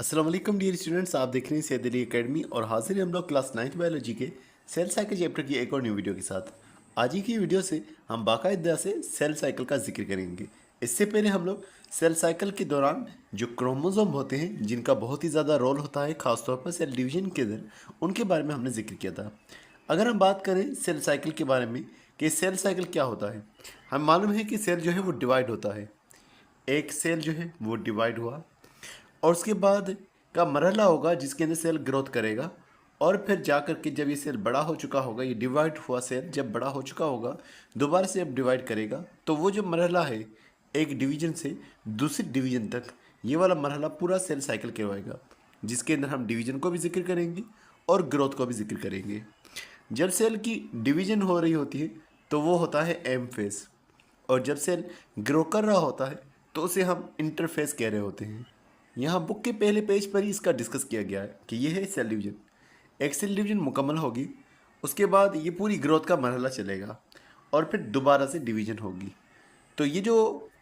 अस्सलाम वालेकुम dear students, आप देख रहे हैं सैयद अली एकेडमी और हाजिर हैं हम लोग क्लास 9th बायोलॉजी के सेल साइकिल चैप्टर की एक और न्यू वीडियो के साथ। आज ही की वीडियो से हम बाकायदा से सेल साइकिल का जिक्र करेंगे। इससे पहले हम लोग सेल साइकिल के दौरान जो क्रोमोसोम होते हैं जिनका बहुत ही ज़्यादा रोल होता है खासतौर पर सेल डिवीजन के अंदर, उनके बारे में हमने जिक्र किया था। अगर हम बात करें सेल साइकिल के बारे में कि सेल साइकिल क्या होता है, हमें मालूम है कि सेल जो है वो डिवाइड होता है। एक सेल जो है वो डिवाइड हुआ और उसके बाद का मरहला होगा जिसके अंदर सेल ग्रोथ करेगा और फिर जा कर के जब ये सेल बड़ा हो चुका होगा, ये डिवाइड हुआ सेल जब बड़ा हो चुका होगा दोबारा से अब डिवाइड करेगा, तो वो जो मरहला है एक डिवीजन से दूसरी डिवीजन तक, ये वाला मरहला पूरा सेल साइकिल कहलाएगा, जिसके अंदर हम डिवीजन को भी जिक्र करेंगे और ग्रोथ को भी जिक्र करेंगे। जब सेल की डिवीजन हो रही होती है तो वो होता है एम फेज, और जब सेल ग्रो कर रहा होता है तो उसे हम इंटरफेस कह रहे होते हैं। यहाँ बुक के पहले पेज पर ही इसका डिस्कस किया गया है कि ये है सेल डिवीजन। एक सेल डिवीजन मुकम्मल होगी, उसके बाद ये पूरी ग्रोथ का मरहला चलेगा और फिर दोबारा से डिवीजन होगी। तो ये जो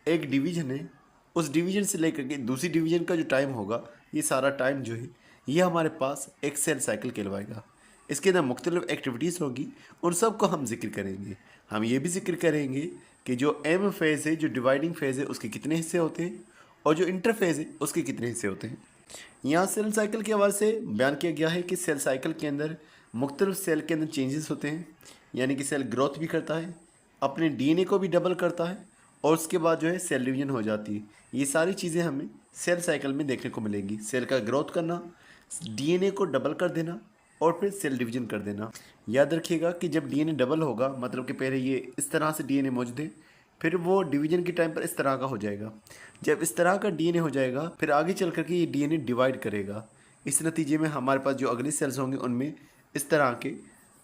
एक डिवीजन है, उस डिवीजन से लेकर के दूसरी डिवीजन का जो टाइम होगा, ये सारा टाइम जो है ये हमारे पास एक सेल साइकिल कहलवाएगा। इसके अंदर मुख्तलिफ एक्टिविटीज़ होगी, उन सब को हम जिक्र करेंगे। हम ये भी जिक्र करेंगे कि जो एम फेज़ है, जो डिवाइडिंग फेज़ है, उसके कितने हिस्से होते हैं और जो इंटरफेज़ है उसके कितने हिस्से होते हैं। यहाँ सेल साइकिल के हवाले से बयान किया गया है कि सेल साइकिल के अंदर मुख्तलिफ सेल के अंदर चेंजेस होते हैं, यानी कि सेल ग्रोथ भी करता है, अपने डीएनए को भी डबल करता है और उसके बाद जो है सेल डिवीजन हो जाती है। ये सारी चीज़ें हमें सेल साइकिल में देखने को मिलेंगी। सेल का ग्रोथ करना, डीएनए को डबल कर देना और फिर सेल डिवीजन कर देना। याद रखिएगा कि जब डीएनए डबल होगा, मतलब कि पहले ये इस तरह से डीएनए मौजूद है, फिर वो डिवीजन के टाइम पर इस तरह का हो जाएगा। जब इस तरह का डीएनए हो जाएगा फिर आगे चल कर के ये डीएनए डिवाइड करेगा। इस नतीजे में हमारे पास जो अगले सेल्स होंगे उनमें इस तरह के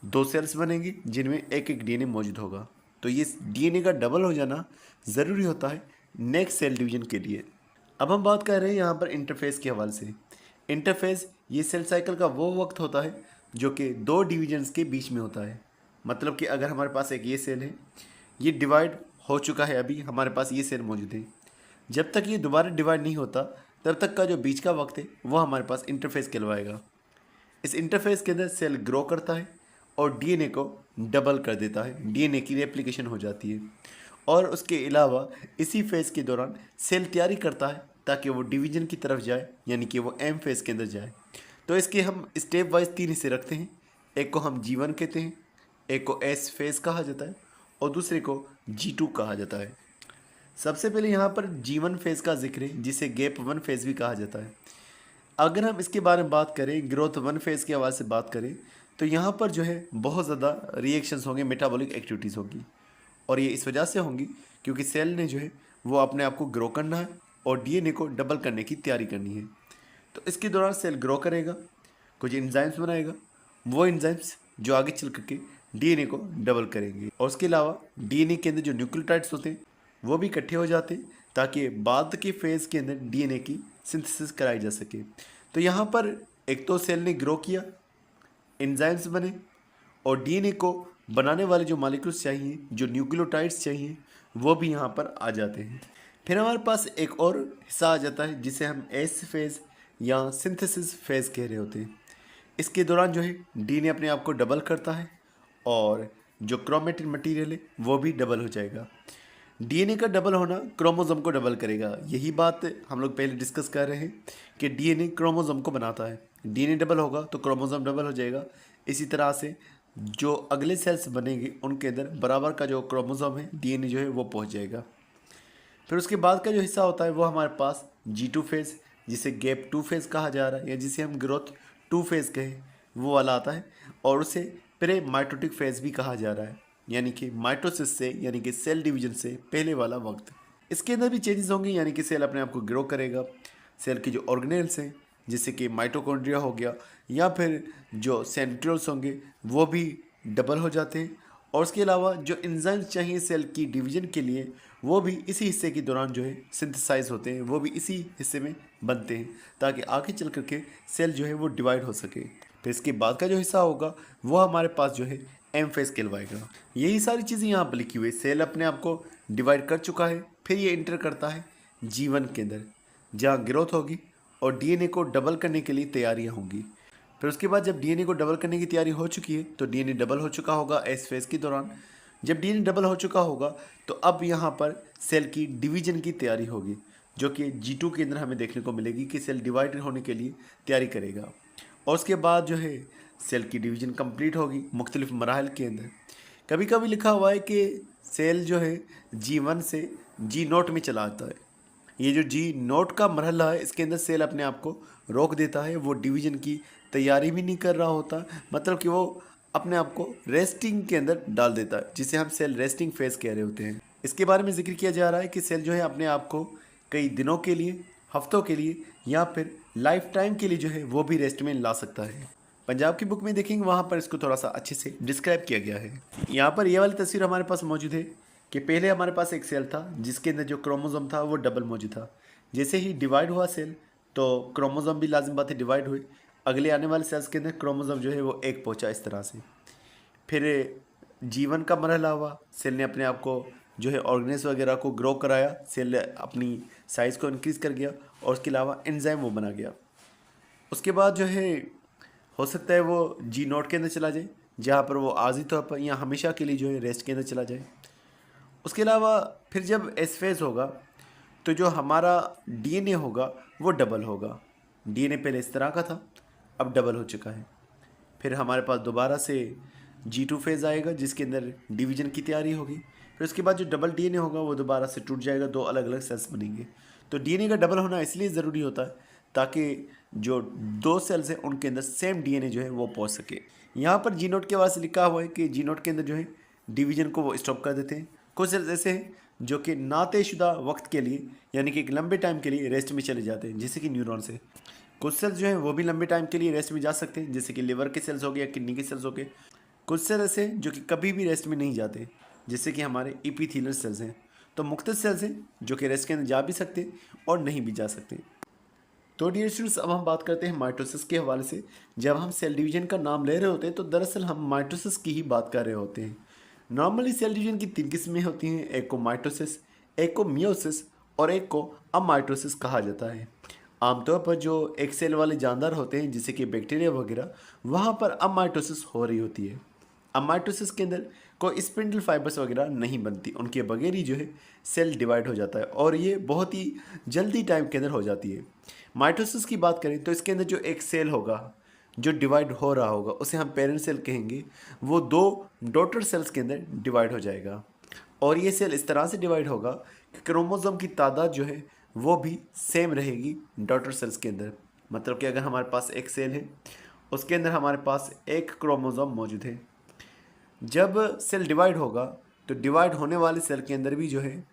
दो सेल्स बनेंगे जिनमें एक एक डीएनए मौजूद होगा। तो ये डीएनए का डबल हो जाना ज़रूरी होता है नेक्स्ट सेल डिवीजन के लिए। अब हम बात कर रहे हैं यहाँ पर इंटरफेस के हवाले से। इंटरफेस ये सेल साइकिल का वो वक्त होता है जो कि दो डिवीजन्स के बीच में होता है। मतलब कि अगर हमारे पास एक ये सेल है, ये डिवाइड हो चुका है, अभी हमारे पास ये सेल मौजूद है, जब तक ये दोबारा डिवाइड नहीं होता तब तक का जो बीच का वक्त है वो हमारे पास इंटरफेस कहलवाएगा। इस इंटरफेस के अंदर सेल ग्रो करता है और डीएनए को डबल कर देता है, डीएनए की रेप्लिकेशन हो जाती है और उसके अलावा इसी फेज़ के दौरान सेल तैयारी करता है ताकि वो डिवीजन की तरफ जाए, यानी कि वो एम फेज़ के अंदर जाए। तो इसके हम स्टेप वाइज तीन हिस्से रखते हैं। एक को हम G1 कहते हैं, एक को एस फेज़ कहा जाता है और दूसरे को G2 कहा जाता है। सबसे पहले यहाँ पर G1 फेज़ का जिक्र है, जिसे गैप 1 फेज़ भी कहा जाता है। अगर हम इसके बारे में बात करें, ग्रोथ 1 फेज़ के हवाले से बात करें, तो यहाँ पर जो है बहुत ज़्यादा रिएक्शंस होंगे, मेटाबॉलिक एक्टिविटीज़ होगी और ये इस वजह से होंगी क्योंकि सेल ने जो है वो अपने आप को ग्रो करना है और डीएनए को डबल करने की तैयारी करनी है। तो इसके दौरान सेल ग्रो करेगा, कुछ एंजाइम्स बनाएगा, वो एंजाइम्स जो आगे चल करके डीएनए को डबल करेंगे और उसके अलावा डीएनए के अंदर जो न्यूक्लियोटाइड्स होते हैं वो भी इकट्ठे हो जाते हैं ताकि बाद के फेज़ के अंदर डीएनए की सिंथेसिस कराई जा सके। तो यहाँ पर एक तो सेल ने ग्रो किया, एंजाइम्स बने और डीएनए को बनाने वाले जो मॉलिक्यूल्स चाहिए, जो न्यूक्लियोटाइड्स चाहिए, वो भी यहाँ पर आ जाते हैं। फिर हमारे पास एक और हिस्सा आ जाता है जिसे हम एस फेज़ या सिंथेसिस फेज़ कह रहे होते हैं। इसके दौरान जो है डीएनए अपने आप को डबल करता है और जो क्रोमेटिन मटेरियल है वो भी डबल हो जाएगा। डीएनए का डबल होना क्रोमोसोम को डबल करेगा। यही बात हम लोग पहले डिस्कस कर रहे हैं कि डीएनए क्रोमोसोम को बनाता है। डीएनए डबल होगा तो क्रोमोसोम डबल हो जाएगा। इसी तरह से जो अगले सेल्स बनेंगे उनके अंदर बराबर का जो क्रोमोसोम है, डीएनए जो है वो पहुंच जाएगा। फिर उसके बाद का जो हिस्सा होता है वो हमारे पास G2 फेज़, जिसे गैप 2 फेज़ कहा जा रहा है या जिसे हम ग्रोथ 2 फेज़ कहें, वो वाला आता है और उसे प्रे माइटोटिक फेज़ भी कहा जा रहा है, यानी कि माइटोसिस से, यानी कि सेल डिवीजन से पहले वाला वक्त। इसके अंदर भी चेंजेस होंगे, यानी कि सेल अपने आप को ग्रो करेगा। सेल की जो ऑर्गेनेल्स हैं जैसे कि माइटोकॉन्ड्रिया हो गया या फिर जो सेंट्रियोल्स होंगे वो भी डबल हो जाते हैं और उसके अलावा जो एंजाइम्स चाहिए सेल की डिवीजन के लिए वो भी इसी हिस्से के दौरान जो है सिंथेसाइज होते हैं, वो भी इसी हिस्से में बनते हैं ताकि आगे चल करके सेल जो है वो डिवाइड हो सके। फिर इसके बाद का जो हिस्सा होगा वो हमारे पास जो है एम फेज़ कहलवाएगा। यही सारी चीज़ें यहाँ पर लिखी हुई। सेल अपने आप को डिवाइड कर चुका है, फिर ये इंटर करता है G1 के अंदर जहाँ ग्रोथ होगी और डीएनए को डबल करने के लिए तैयारियां होंगी। फिर उसके बाद जब डीएनए को डबल करने की तैयारी हो चुकी है तो डीएनए डबल हो चुका होगा एस फेज के दौरान। जब डीएनए डबल हो चुका होगा तो अब यहाँ पर सेल की डिवीजन की तैयारी होगी, जो कि G2 के अंदर हमें देखने को मिलेगी कि सेल डिवाइड होने के लिए तैयारी करेगा। और उसके बाद जो है सेल की डिवीजन कंप्लीट होगी मुख्तलिफ मराहल के अंदर। कभी कभी लिखा हुआ है कि सेल जो है G1 से G0 में चला आता है। ये जो G0 का मरहला है इसके अंदर सेल अपने आप को रोक देता है, वो डिवीजन की तैयारी भी नहीं कर रहा होता, मतलब कि वो अपने आप को रेस्टिंग के अंदर डाल देता है, जिसे हम सेल रेस्टिंग फेज कह रहे होते हैं। इसके बारे में जिक्र किया जा रहा है कि सेल जो है अपने आप को कई दिनों के लिए, हफ्तों के लिए या फिर लाइफ टाइम के लिए जो है वो भी रेस्ट में ला सकता है। पंजाब की बुक में देखेंगे वहाँ पर इसको थोड़ा सा अच्छे से डिस्क्राइब किया गया है। यहाँ पर ये वाली तस्वीर हमारे पास मौजूद है कि पहले हमारे पास एक सेल था जिसके अंदर जो क्रोमोसोम था वो डबल मौजूद था। जैसे ही डिवाइड हुआ सेल तो क्रोमोसोम भी लाजिम बात है डिवाइड हुए। अगले आने वाले सेल्स के अंदर क्रोमोसोम जो है वो एक पहुंचा इस तरह से। फिर जीवन का मरहला हुआ, सेल ने अपने आप को जो है ऑर्गेनेज वगैरह को ग्रो कराया, सेल अपनी साइज़ को इंक्रीज़ कर गया और उसके अलावा एंजाइम वो बना गया। उसके बाद जो है हो सकता है वो G0 के अंदर चला जाए, जहाँ पर वो आर्जी तौर पर या हमेशा के लिए जो है रेस्ट के अंदर चला जाए। उसके अलावा फिर जब एस फेज होगा तो जो हमारा डीएनए होगा वो डबल होगा। डीएनए पहले इस तरह का था, अब डबल हो चुका है। फिर हमारे पास दोबारा से G2 फेज आएगा जिसके अंदर डिवीजन की तैयारी होगी। फिर उसके बाद जो डबल डीएनए होगा वो दोबारा से टूट जाएगा, दो अलग अलग सेल्स बनेंगे। तो डीएनए का डबल होना इसलिए ज़रूरी होता है ताकि जो दो सेल्स हैं उनके अंदर सेम डीएनए जो है वो पहुंच सके। यहाँ पर G0 के बाद से लिखा हुआ है कि G0 के अंदर जो है डिवीजन को वो स्टॉप कर देते हैं। कुछ सेल्स ऐसे हैं जो कि ना तयशुदा वक्त के लिए यानी कि एक लंबे टाइम के लिए रेस्ट में चले जाते हैं, जैसे कि न्यूरॉन्स है। कुछ सेल्स जो हैं वो भी लंबे टाइम के लिए रेस्ट में जा सकते हैं, जैसे कि लिवर के सेल्स हो गए या किडनी के सेल्स हो गए। कुछ सेल्स ऐसे जो कि कभी भी रेस्ट में नहीं जाते, जैसे कि हमारे इपीथेलियल सेल्स हैं। तो मुख्तलिफ सेल्स हैं जो कि रेस्ट के अंदर जा भी सकते और नहीं भी जा सकते। तो डियर स्टूडेंट्स, अब हम बात करते हैं माइटोसिस के हवाले से। जब हम सेल डिवीजन का नाम ले रहे होते हैं तो दरअसल हम माइटोसिस की ही बात कर रहे होते हैं। नॉर्मली सेल डिवीजन की 3 किस्में होती हैं, एक को माइटोसिस, एक को मियोसिस और एक को अमाइटोसिस कहा जाता है। आमतौर पर जो एक सेल वाले जानदार होते हैं जैसे कि बैक्टीरिया वगैरह, वहाँ पर अमाइटोसिस हो रही होती है। अमाइटोसिस के अंदर कोई स्पिंडल फाइबर्स वगैरह नहीं बनती, उनके बगैर ही जो है सेल डिवाइड हो जाता है और ये बहुत ही जल्दी टाइम के अंदर हो जाती है। माइटोसिस की बात करें तो इसके अंदर जो एक सेल होगा जो डिवाइड हो रहा होगा उसे हम पेरेंट सेल कहेंगे, वो 2 डॉटर सेल्स के अंदर डिवाइड हो जाएगा। और ये सेल इस तरह से डिवाइड होगा कि क्रोमोसोम की तादाद जो है वो भी सेम रहेगी डॉटर सेल्स के अंदर। मतलब कि अगर हमारे पास एक सेल है उसके अंदर हमारे पास एक क्रोमोसोम मौजूद है, जब सेल डिवाइड होगा तो डिवाइड होने वाले सेल के अंदर भी जो है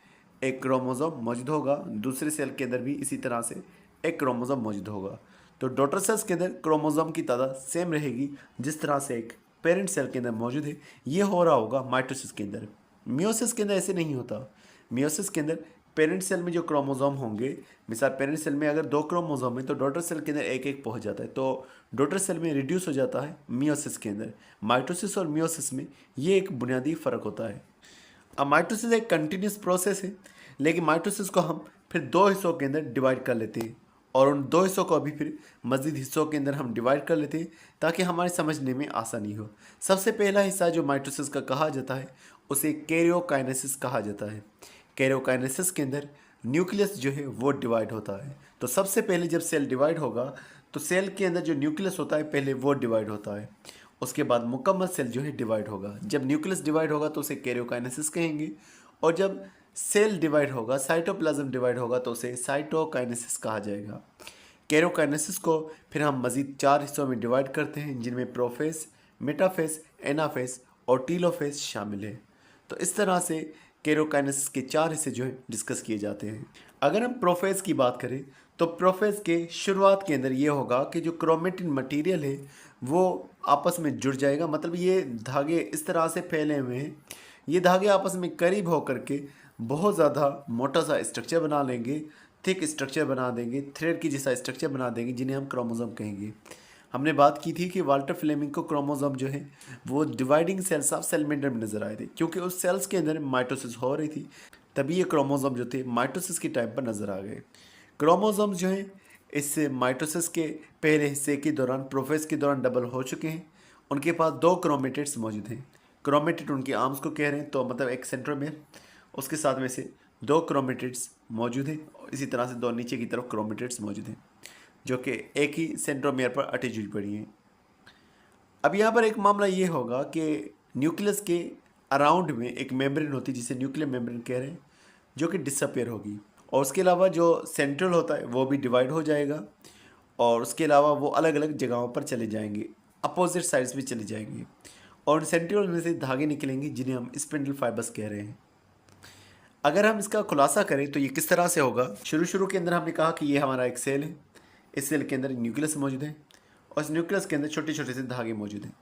एक क्रोमोसोम मौजूद होगा, दूसरे सेल के अंदर भी इसी तरह से एक क्रोमोसोम मौजूद होगा। तो डॉटर सेल्स के अंदर क्रोमोसोम की तादाद सेम रहेगी जिस तरह से एक पेरेंट सेल के अंदर मौजूद है। ये हो रहा होगा माइटोसिस के अंदर। मियोसिस के अंदर ऐसे नहीं होता। मियोसिस के अंदर पेरेंट सेल में जो क्रोमोसोम होंगे, मिसाल पेरेंट सेल में अगर 2 क्रोमोसोम है तो डॉटर सेल के अंदर एक एक पहुंच जाता है, तो डॉटर सेल में रिड्यूस हो जाता है मियोसिस के अंदर। माइटोसिस और मियोसिस में ये एक बुनियादी फ़र्क होता है। अब माइटोसिस एक कंटिन्यूस प्रोसेस है, लेकिन माइटोसिस को हम फिर 2 हिस्सों के अंदर डिवाइड कर लेते हैं और उन 2 हिस्सों को अभी फिर मज़ीद हिस्सों के अंदर हम डिवाइड कर लेते हैं ताकि हमारे समझने में आसानी हो। सबसे पहला हिस्सा जो माइटोसिस का कहा जाता है उसे कैरियोकाइनेसिस कहा जाता है। कैरियोकाइनेसिस के अंदर न्यूक्लियस जो है वो डिवाइड होता है। तो सबसे पहले जब सेल डिवाइड होगा तो सेल के अंदर जो न्यूक्लियस होता है पहले वो डिवाइड होता है, उसके बाद मुकम्मल सेल जो है डिवाइड होगा। जब न्यूक्लियस डिवाइड होगा तो उसे कैरियोकाइनेसिस कहेंगे, और जब सेल डिवाइड होगा, साइटोप्लाज्म डिवाइड होगा तो उसे साइटोकाइनेसिस कहा जाएगा। कैरियोकाइनेसिस को फिर हम मज़ीद 4 हिस्सों में डिवाइड करते हैं जिनमें प्रोफेस, मेटाफेस, एनाफेस और टीलोफेस शामिल है। तो इस तरह से कैरियोकाइनेसिस के 4 हिस्से जो है डिस्कस किए जाते हैं। अगर हम प्रोफेस की बात करें तो प्रोफेस के शुरुआत के अंदर ये होगा कि जो क्रोमेटिन मटेरियल है वो आपस में जुड़ जाएगा। मतलब ये धागे इस तरह से फैले हुए हैं, ये धागे आपस में करीब होकर के बहुत ज़्यादा मोटा सा स्ट्रक्चर बना लेंगे, थिक स्ट्रक्चर बना देंगे, थ्रेड की जैसा स्ट्रक्चर बना देंगे जिन्हें हम क्रोमोसोम कहेंगे। हमने बात की थी कि वाल्टर फ्लेमिंग को क्रोमोसोम जो है वो dividing cells of cell membrane में नजर आए थे, क्योंकि उस सेल्स के अंदर माइटोसिस हो रही थी, तभी ये क्रोमोसोम जो थे माइटोसिस के टाइम पर नजर आ गए। क्रोमोसोम जो है इस माइटोसिस के पहले हिस्से के दौरान प्रोफेज के दौरान डबल हो चुके हैं। उनके पास 2 क्रोमेटिड्स मौजूद हैं। क्रोमेटिड उनकी आर्म्स को कह रहे हैं, तो मतलब एक सेंट्रोमेयर, उसके साथ में से 2 क्रोमेटिड्स मौजूद हैं। इसी तरह से 2 नीचे की तरफ क्रोमेटिड्स मौजूद हैं जो कि एक ही सेंट्रोमेयर पर अटी जुड़ी पड़ी हैं। अब यहाँ पर एक मामला ये होगा कि न्यूक्लियस के अराउंड में एक मेम्ब्रेन होती है जिसे न्यूक्लियर मेम्ब्रेन कह रहे हैं, जो कि डिसअपेयर होगी। और उसके अलावा जो सेंट्रल होता है वो भी डिवाइड हो जाएगा और उसके अलावा वो अलग अलग जगहों पर चले जाएंगे, अपोजिट साइड्स भी चले जाएंगे और उन सेंट्रियोल में से धागे निकलेंगे जिन्हें हम स्पिंडल फाइबर्स कह रहे हैं। अगर हम इसका खुलासा करें तो ये किस तरह से होगा। शुरू के अंदर हमने कहा कि ये हमारा एक सेल है। इस सेल के अंदर न्यूक्लियस मौजूद है और इस न्यूक्लियस के अंदर छोटे छोटे से धागे मौजूद हैं।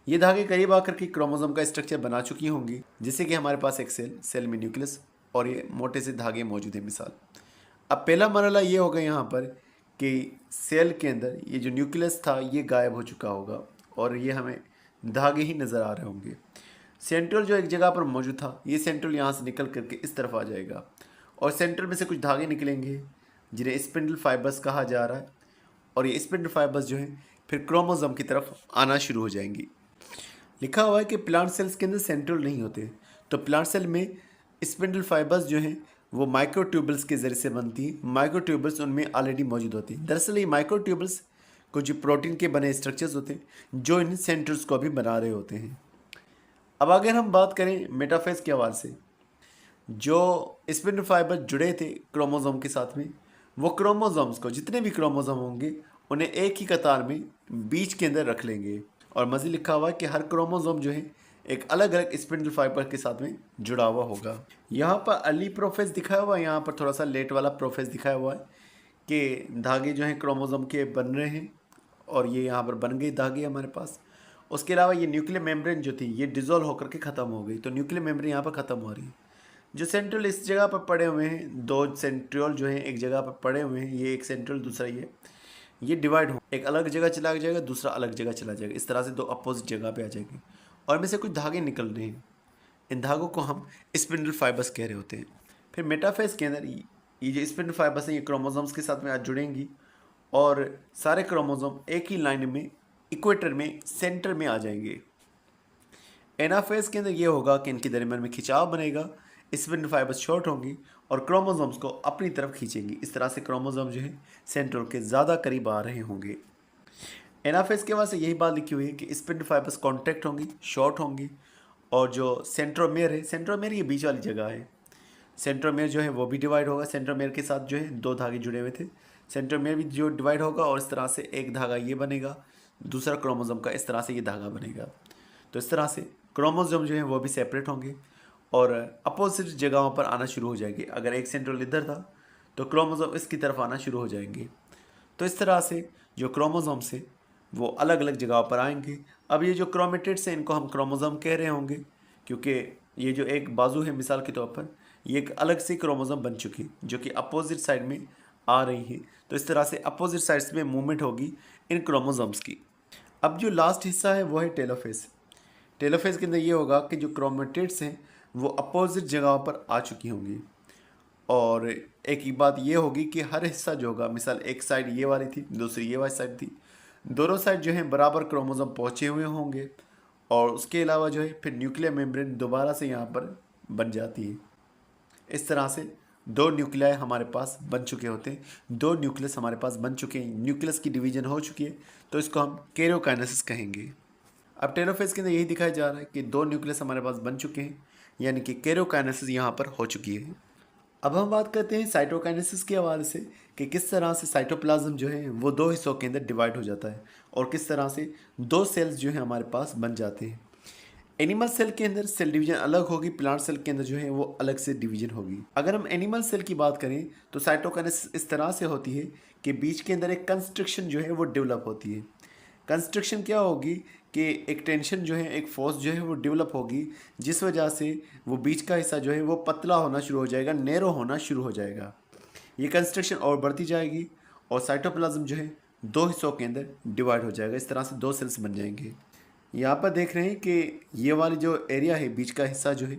ये धागे करीब आकर के क्रोमोसोम का स्ट्रक्चर बना चुकी होंगी, जिससे कि हमारे पास एक सेल में न्यूक्लियस और ये मोटे से धागे मौजूद हैं। मिसाल, अब पहला मरहला ये होगा यहाँ पर कि सेल के अंदर ये जो न्यूक्लियस था ये गायब हो चुका होगा और ये हमें धागे ही नज़र आ रहे होंगे। सेंट्रल जो एक जगह पर मौजूद था, ये सेंट्रल यहाँ से निकल करके इस तरफ आ जाएगा और सेंट्रल में से कुछ धागे निकलेंगे जिन्हें स्पिंडल फाइबर्स कहा जा रहा है और ये स्पिंडल फाइबर्स जो हैं फिर क्रोमोसोम की तरफ आना शुरू हो जाएंगी। लिखा हुआ है कि प्लांट सेल्स के अंदर सेंट्रल नहीं होते, तो प्लांट सेल में स्पिंडल फाइबर्स जो हैं वो माइक्रोट्यूबल्स के ज़रिए से बनती है। माइक्रोट्यूबल्स उनमें ऑलरेडी मौजूद होते हैं। दरअसल ये माइक्रोट्यूबल्स कुछ प्रोटीन के बने स्ट्रक्चर्स होते हैं जो इन सेंट्रल्स को भी बना रहे होते हैं। अब अगर हम बात करें मेटाफेज के हवाले से, जो स्पिंडल फाइबर जुड़े थे क्रोमोसोम के साथ में, वो क्रोमोसोम्स को, जितने भी क्रोमोसोम होंगे उन्हें एक ही कतार में बीच के अंदर रख लेंगे और मज़ीद लिखा हुआ है कि हर क्रोमोसोम जो है एक अलग अलग स्पिंडल फाइबर के साथ में जुड़ा हुआ होगा। यहाँ पर अर्ली प्रोफेज दिखाया हुआ है, यहाँ पर थोड़ा सा लेट वाला प्रोफेज दिखाया हुआ है कि धागे जो हैं क्रोमोसोम के बन रहे हैं और ये यहाँ पर बन गए धागे हमारे पास। उसके अलावा ये न्यूक्लियर मेम्ब्रेन जो थी ये डिज़ोल्व होकर के ख़त्म हो गई, तो न्यूक्लियर मेम्ब्रेन यहाँ पर ख़त्म हो रही है। जो सेंट्रल इस जगह पर पड़े हुए हैं, 2 सेंट्रियोल जो हैं एक जगह पर पड़े हुए हैं, ये एक सेंट्रल दूसरा ये डिवाइड हो, एक अलग जगह चला जाएगा, दूसरा अलग जगह चला जाएगा। इस तरह से 2 अपोजिट जगह पे आ जाएगी और इनमें से कुछ धागे निकल रहे हैं। इन धागों को हम स्पिंडल फाइबर्स कह रहे होते हैं। फिर मेटाफेज के अंदर ये जो स्पिंडल फाइबर्स हैं ये क्रोमोसोम्स के साथ में आज जुड़ेंगी और सारे क्रोमोसोम एक ही लाइन में इक्वेटर में सेंटर में आ जाएंगे। एनाफेज के अंदर ये होगा कि इनके दरमियान में खिंचाव बनेगा, स्पिंडल फाइबर्स शॉर्ट होंगी और क्रोमोसोम्स को अपनी तरफ खींचेंगी। इस तरह से क्रोमोसोम जो है सेंट्रोल के ज़्यादा करीब आ रहे होंगे। एनाफेज के वजह से यही बात लिखी हुई है कि स्पिंडल फाइबर्स कॉन्टैक्ट होंगी, शॉर्ट होंगी और जो सेंट्रोमेयर है, सेंट्रोमेयर ये बीच वाली जगह है, सेंट्रोमेयर जो है वो भी डिवाइड होगा। सेंट्रोमेयर के साथ जो है 2 धागे जुड़े हुए थे, सेंट्रोमेयर भी जो डिवाइड होगा और इस तरह से एक धागा ये बनेगा, दूसरा क्रोमोसोम का इस तरह से ये धागा बनेगा। तो इस तरह से क्रोमोसोम जो है वो भी सेपरेट होंगे और अपोजिट जगहों पर आना शुरू हो जाएंगे। अगर एक सेंट्रल इधर था तो क्रोमोसोम इसकी तरफ आना शुरू हो जाएंगे। तो इस तरह से जो क्रोमोसोम से वो अलग अलग जगहों पर आएंगे। अब ये जो क्रोमेटिड्स हैं इनको हम क्रोमोसोम कह रहे होंगे क्योंकि ये जो एक बाजू है मिसाल के तौर पर, ये एक अलग से क्रोमोसोम बन चुकी जो कि अपोजिट साइड में आ रही है। तो इस तरह से अपोजिट साइड्स में मूवमेंट होगी इन क्रोमोसोम्स की। अब जो लास्ट हिस्सा है वो है टेलोफेज। टेलोफेज के अंदर ये होगा कि जो क्रोमेटिड्स हैं वो अपोजिट जगहों पर आ चुकी होंगी और एक ही बात ये होगी कि हर हिस्सा जो होगा, मिसाल एक साइड ये वाली थी, दूसरी ये वाली साइड थी, दोनों साइड जो है बराबर क्रोमोसोम पहुँचे हुए होंगे और उसके अलावा जो है फिर न्यूक्लियर मेम्ब्रेन दोबारा से यहाँ पर बन जाती है। इस तरह से 2 न्यूक्लियाई हमारे पास बन चुके होते हैं, 2 न्यूक्लियस हमारे पास बन चुके हैं, न्यूक्लियस की डिवीजन हो चुकी है, तो इसको हम कैरियोकाइनेसिस कहेंगे। अब टेलोफेज के अंदर यही दिखाया जा रहा है कि 2 न्यूक्लियस हमारे पास बन चुके हैं, यानी कि कैरियोकाइनेसिस यहाँ पर हो चुकी है। अब हम बात करते हैं साइटोकाइनेसिस के हवाले से कि किस तरह से साइटोप्लाज्म जो है वो 2 हिस्सों के अंदर डिवाइड हो जाता है और किस तरह से 2 सेल्स जो है हमारे पास बन जाते हैं। एनिमल सेल के अंदर सेल डिवीजन अलग होगी, प्लांट सेल के अंदर जो है वो अलग से डिवीजन होगी। अगर हम एनिमल सेल की बात करें तो साइटोकाइनेसिस इस तरह से होती है कि बीच के अंदर एक कंस्ट्रक्शन जो है वो डेवलप होती है। कंस्ट्रक्शन क्या होगी कि एक टेंशन जो है, एक फोर्स जो है वो डेवलप होगी, जिस वजह से वो बीच का हिस्सा जो है वो पतला होना शुरू हो जाएगा, नैरो होना शुरू हो जाएगा। ये कंस्ट्रक्शन और बढ़ती जाएगी और साइटोप्लाज्म जो है 2 हिस्सों के अंदर डिवाइड हो जाएगा। इस तरह से 2 सेल्स बन जाएंगे। यहाँ पर देख रहे हैं कि ये वाली जो एरिया है, बीच का हिस्सा जो है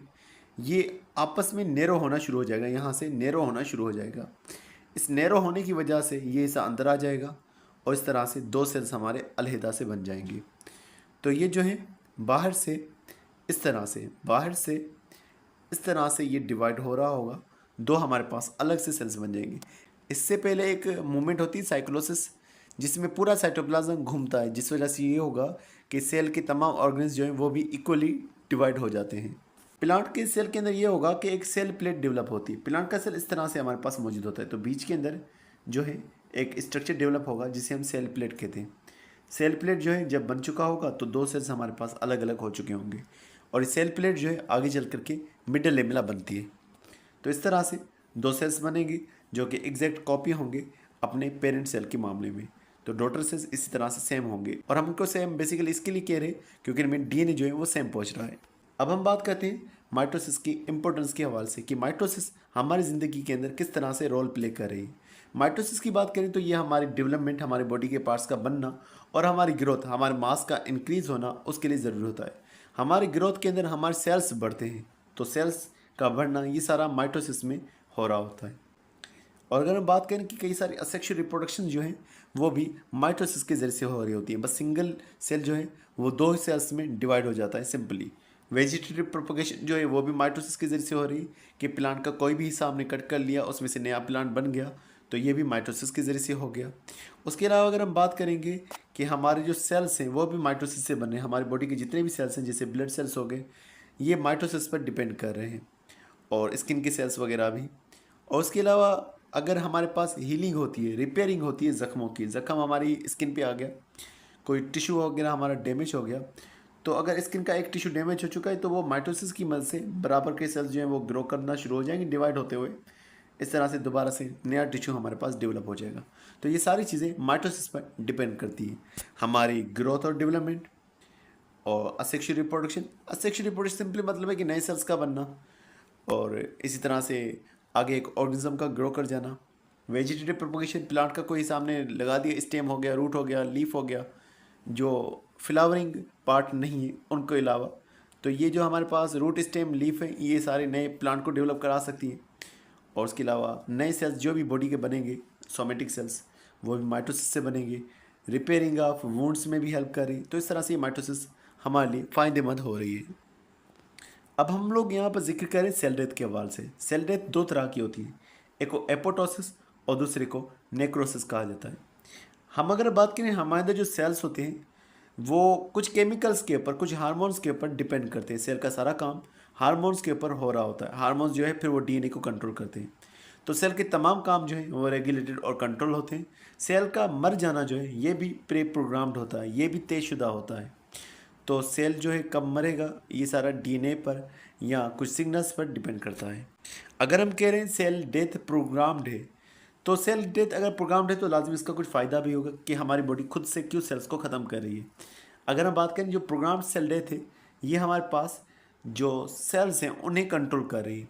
ये आपस में नैरो होना शुरू हो जाएगा, यहाँ से नैरो होना शुरू हो जाएगा। इस नैरो होने की वजह से ये हिस्सा अंदर आ जाएगा और इस तरह से दो सेल्स हमारे अलहदा से बन जाएंगे। तो ये जो है बाहर से इस तरह से ये डिवाइड हो रहा होगा, दो हमारे पास अलग से सेल्स बन जाएंगे। इससे पहले एक मूवमेंट होती है साइक्लोसिस, जिसमें पूरा साइटोप्लाज्म घूमता है, जिस वजह से ये होगा कि सेल के तमाम ऑर्गन्स जो हैं वो भी इक्वली डिवाइड हो जाते हैं। प्लांट के सेल के अंदर ये होगा कि एक सेल प्लेट डेवलप होती है। प्लांट का सेल इस तरह से हमारे पास मौजूद होता है, तो बीच के अंदर जो है एक स्ट्रक्चर डेवलप होगा जिसे हम सेल प्लेट कहते हैं। सेल प्लेट जो है जब बन चुका होगा तो दो सेल्स हमारे पास अलग अलग हो चुके होंगे और इस सेल प्लेट जो है आगे चल करके मिडल लेमेला बनती है। तो इस तरह से दो सेल्स बनेंगे जो कि एग्जैक्ट कॉपी होंगे अपने पेरेंट सेल के मामले में। तो डॉटर सेल्स इसी तरह से सेम होंगे और हमको सेम बेसिकली इसके लिए कह रहे हैं क्योंकि इनमें डीएनए जो है वो सेम पहुंच रहा है। अब हम बात करते हैं माइटोसिस की इंपॉर्टेंस के हवाले से कि माइटोसिस हमारी ज़िंदगी के अंदर किस तरह से रोल प्ले कर रही है। माइटोसिस की बात करें तो ये हमारी डेवलपमेंट, हमारे बॉडी के पार्ट्स का बनना और हमारी ग्रोथ, हमारे मास का इंक्रीज होना, उसके लिए ज़रूरी होता है। हमारी ग्रोथ के अंदर हमारे सेल्स बढ़ते हैं, तो सेल्स का बढ़ना ये सारा माइटोसिस में हो रहा होता है। और अगर हम बात करें कि कई सारी असेक्सुअल रिप्रोडक्शन जो है वो भी माइटोसिस के ज़रिए से हो रही होती है। बस सिंगल सेल जो है वो दो सेल्स में डिवाइड हो जाता है सिंपली। वेजिटेटिव प्रोपगेशन जो है वो भी माइटोसिस के ज़रिए से हो रही है कि प्लांट का कोई भी हिस्सा हमने कट कर लिया, उसमें से नया प्लांट बन गया, तो ये भी माइटोसिस के ज़रिए से हो गया। उसके अलावा अगर हम बात करेंगे कि हमारे जो सेल्स हैं वो भी माइटोसिस से बने, हमारी बॉडी के जितने भी सेल्स हैं जैसे ब्लड सेल्स हो गए, ये माइटोसिस पर डिपेंड कर रहे हैं और स्किन के सेल्स वगैरह भी। और उसके अलावा अगर हमारे पास हीलिंग होती है, रिपेयरिंग होती है ज़ख्मों की, ज़ख्म हमारी स्किन पे आ गया, कोई टिश्यू वगैरह हमारा डैमेज हो गया, तो अगर स्किन का एक टिश्यू डैमेज हो चुका है तो वो माइटोसिस की मदद से बराबर के सेल्स जो हैं वो ग्रो करना शुरू हो जाएंगे डिवाइड होते हुए। इस तरह से दोबारा से नया टिश्यू हमारे पास डेवलप हो जाएगा। तो ये सारी चीज़ें माइटोसिस पर डिपेंड करती हैं, हमारी ग्रोथ और डेवलपमेंट। और असेक्सुअल रिप्रोडक्शन सिंपली मतलब है कि नए सेल्स का बनना और इसी तरह से आगे एक ऑर्गेनिज्म का ग्रो कर जाना। वेजिटेटिव प्रोपगेशन, प्लांट का कोई सामने लगा दिया, स्टेम हो गया, रूट हो गया, लीफ हो गया, जो फ्लावरिंग पार्ट नहीं है उनको अलावा, तो ये जो हमारे पास रूट, स्टेम, लीफ है, ये सारे नए प्लांट को डेवलप करा सकती हैं। और उसके अलावा नए सेल्स जो भी बॉडी के बनेंगे, सोमेटिक सेल्स, वो भी माइटोसिस से बनेंगे। रिपेयरिंग ऑफ वुंड्स में भी हेल्प कर रही है। तो इस तरह से ये माइटोसिस हमारे लिए फ़ायदेमंद हो रही है। अब हम लोग यहाँ पर जिक्र करें सेल डेथ के हवाले से। सेल डेथ दो तरह की होती है, एक को एपोटोसिस और दूसरे को नेक्रोसिस कहा जाता है। हम अगर बात करें हमारे अंदर जो सेल्स होते हैं वो कुछ केमिकल्स के ऊपर, कुछ हार्मोन्स के ऊपर डिपेंड करते हैं। सेल का सारा काम हार्मोन्स के ऊपर हो रहा होता है। हार्मोन्स जो है फिर वो डीएनए को कंट्रोल करते हैं। तो सेल के तमाम काम जो है वो रेगुलेटेड और कंट्रोल होते हैं। सेल का मर जाना जो है ये भी प्री प्रोग्राम्ड होता है, ये भी तयशुदा होता है। तो सेल जो है कब मरेगा ये सारा डीएनए पर या कुछ सिग्नल्स पर डिपेंड करता है। अगर हम कह रहे हैं सेल डेथ प्रोग्राम्ड है, तो सेल डेथ अगर प्रोग्राम्ड है तो लाजमी इसका कुछ फ़ायदा भी होगा कि हमारी बॉडी खुद से क्यों सेल्स को ख़त्म कर रही है। अगर हम बात करें जो प्रोग्राम्ड सेल डेथ है, ये हमारे पास जो सेल्स हैं उन्हें कंट्रोल कर रही है।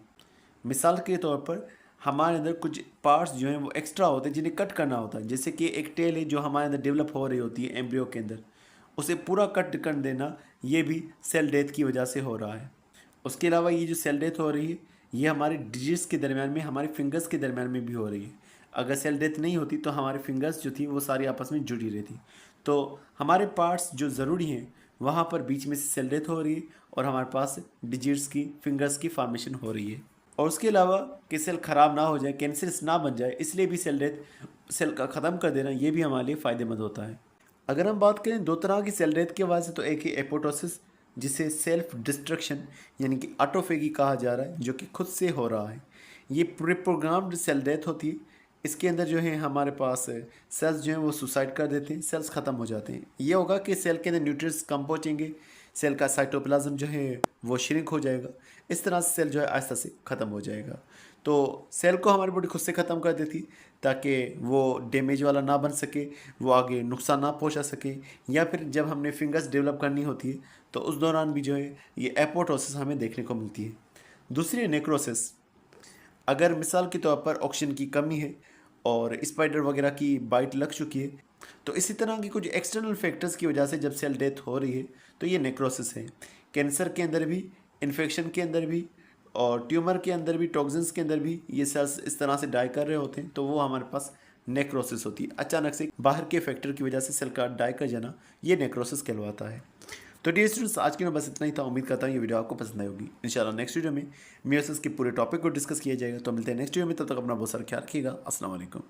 मिसाल के तौर पर हमारे अंदर कुछ पार्ट्स जो हैं वो एक्स्ट्रा होते हैं जिन्हें कट करना होता है, जैसे कि एक टेल है जो हमारे अंदर डेवलप हो रही होती है एम्ब्रियो के अंदर, उसे पूरा कट कर देना ये भी सेल डेथ की वजह से हो रहा है। उसके अलावा ये जो सेल डेथ हो रही है ये हमारे डिजिट्स के दरमियान में, हमारे फिंगर्स के दरमियान में भी हो रही है। अगर सेल डेथ नहीं होती तो हमारे फिंगर्स जो थी वो सारी आपस में जुड़ी रहती। तो हमारे पार्ट्स जो ज़रूरी हैं वहाँ पर बीच में से सेल डेथ हो रही है और हमारे पास डिजिट्स की, फिंगर्स की फॉर्मेशन हो रही है। और उसके अलावा कि सेल ख़राब ना हो जाए, कैंसरस ना बन जाए, इसलिए भी सेल डेथ, सेल का ख़त्म कर देना ये भी हमारे लिए फ़ायदेमंद होता है। अगर हम बात करें दो तरह की सेल डेथ के वजह से, तो एक ही एपोटोसिस जिसे सेल्फ डिस्ट्रक्शन यानी कि ऑटोफेगी कहा जा रहा है, जो कि खुद से हो रहा है। ये प्री प्रोग्राम्ड सेल डेथ होती है। इसके अंदर जो है हमारे पास सेल्स जो हैं वो सुसाइड कर देते हैं, सेल्स ख़त्म हो जाते हैं। ये होगा कि सेल के अंदर न्यूट्रिएंट्स कम पहुँचेंगे, सेल का साइटोप्लाज्म जो है वो श्रिंक हो जाएगा। इस तरह से सेल जो है आहिस्ता से ख़त्म हो जाएगा। तो सेल को हमारी बॉडी खुद से ख़त्म कर देती ताकि वो डैमेज वाला ना बन सके, वो आगे नुकसान ना पहुंचा सके, या फिर जब हमने फिंगर्स डेवलप करनी होती है तो उस दौरान भी जो है ये एपोटोसिस हमें देखने को मिलती है। दूसरी नेक्रोसिस, अगर मिसाल के तौर पर ऑक्सीजन की कमी है और स्पाइडर वगैरह की बाइट लग चुकी है, तो इसी तरह की कुछ एक्सटर्नल फैक्टर्स की वजह से जब सेल डेथ हो रही है तो ये नेक्रोसिस है। कैंसर के अंदर भी, इन्फेक्शन के अंदर भी और ट्यूमर के अंदर भी, टॉक्सिन्स के अंदर भी ये सेल्स इस तरह से डाई कर रहे होते हैं, तो वो हमारे पास नेक्रोसिस होती है। अचानक से बाहर के फैक्टर की वजह से सेल का डाई कर जाना, ये नेक्रोसिस कहलवाता है। तो डियर स्टूडेंट्स, आज के में बस इतना ही था। उम्मीद करता हूँ ये वीडियो आपको पसंद आई होगी। इंशाल्लाह नेक्स्ट वीडियो में मियोसिस के पूरे टॉपिक को डिस्कस किया जाएगा। तो मिलते हैं नेक्स्ट वीडियो में, तब तक अपना बहुत सारा ख्याल रखिएगा। अस्सलाम वालेकुम।